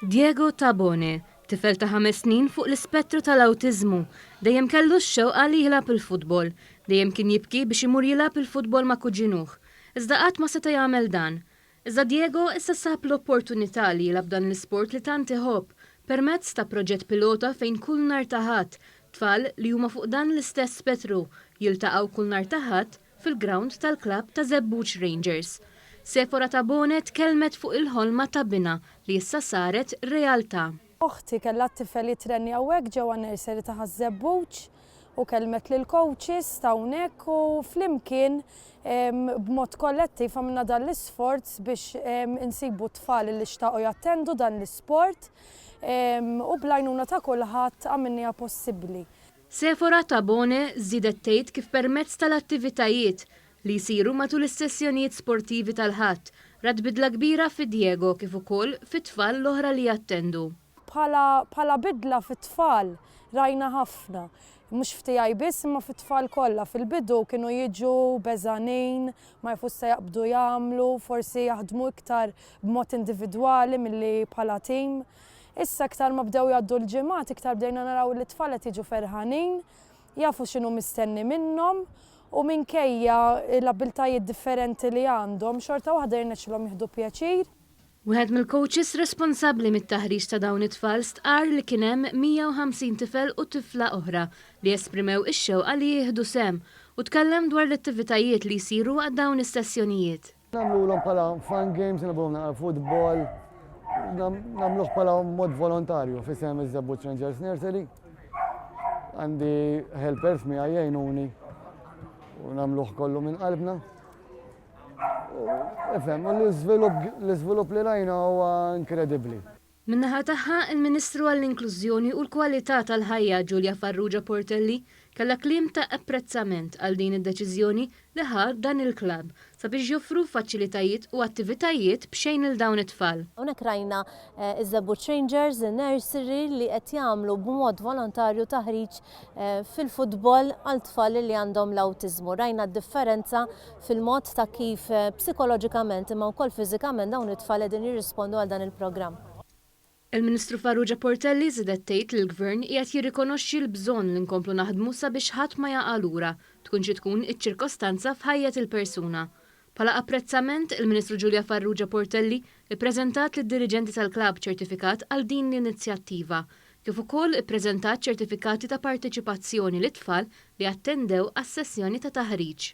Diego Tabone, tifel ta' 5 snin fuq l-ispettru tal-Awtiżmu, dejjem kellu x-xewqa li jilgħab il-futbol, dejjem kien jibki biex imur jilgħab il-futbol ma' kuġinuh. Iżda qatt ma seta' jagħmel dan. Iżda Diego issa sab l-opportunità li jilgħab dan l-isport li tant iħobb permezz ta' proġett pilota fejn kull nhar ta' Ħadd tfal li huma fuq dan l-istess spettru jiltaqgħu kull nhar ta' Ħadd fil-grawnd tal-Klabb ta' Żebbuġ Rangers. Sefora Tabone tkellmet fuq il-ħolma ta' bina li issa saret realtà. Oħti kellha t-tifel jitrenni hawnhekk ġewwa n-nursery ta' Ħaż-Żebbuġ u kelmet lill-kowċis ta' hawnhekk u flimkien b'mod kollettiv għamilna dan l-isforz biex insibu tfal li xtaqgħu jattendu dan l-isport u bl-għajnuna ta' kulħadd għamilniha possibbli. Sefora Tabone żiedet tgħid kif permezz tal-attivitajiet li jsiru matul is-sessjonijiet sportivi tal-Ħadd rad bidla kbira fi Diego kif ukoll fit-tfal l-oħra li jattendu. Bħala bidla fit-tfal rajna ħafna, mhux f'tiegħi biss imma fit-tfal kollha. Fil-bidu kienu jiġu beżanin, ma jafux se jaqbdu jagħmlu, forsi jaħdmu iktar b'mod individwali milli bħala tim. Issa iktar ma bdew jgħaddu l-ġimgħat, iktar bdejna naraw li t-tfal qed jiġu ferħanin, jafu x'inhu mistenni minnhom. U minkejja l-abiltajiet differenti li għandhom, xorta waħda jirnexxilhom jieħdu pjaċir. Wieħed mill-coaches responsabbli mit-taħriġ ta' dawn it-tfal stqar li kien hemm 150 tifel u tifla oħra li esprimew ix-xewqa li jieħdu sehem u tkellem dwar l-attivitajiet li jsiru għad dawn is-sessjonijiet. Nagħmluhom bħala fun games, nagħmluhom naqra futbol, nagħmluh bħala mod volontarju f'isem iż-Żebbuġ Rangers Nursery. Għandi helpers miegħi jgħinuni u nagħmluh kollu minn qalbna. Efhem, l-iżvilupp li rajna huwa inkredibbli. Min-naħa tagħha il-Ministru għall-Inklużjoni u l-Kwalità tal-Ħajja Ġulja Farrugia Portelli kellha kliem ta' apprezzament għal din id-deċiżjoni li ħad dan il-klabb sabiex joffru faċilitajiet u attivitajiet b'xejn il dawn it-tfal. Hawnhekk rajna iż-Żebbuġ Rangers, il-nursery li qed jagħmlu b'mod volontarju taħriġ fil-futbol għal tfal li għandhom l-awtiżmu. Rajna d-differenza fil-mod ta' kif psikoloġikament imma wkoll fiżikament dawn it-tfal qegħdin jirrispondu għal dan il-programm. Il-Ministru Farrugia Portelli żiedet tgħid li l-Gvern qiegħed jirrikonoxxi l-bżonn li nkomplu naħdmu sabiex ħadd ma jaqa' lura tkun xi tkun iċ-ċirkostanza f'ħajja il-persuna. Bħala apprezzament, il-Ministru Ġulja Farrugia Portelli ippreżentat lid-diriġenti tal-Klabb ċertifikat għal din l-inizzjattiva, kif ukoll ippreżentat ċertifikati ta' parteċipazzjoni lit-tfal li attendew għas-sessjoni ta' taħriġ.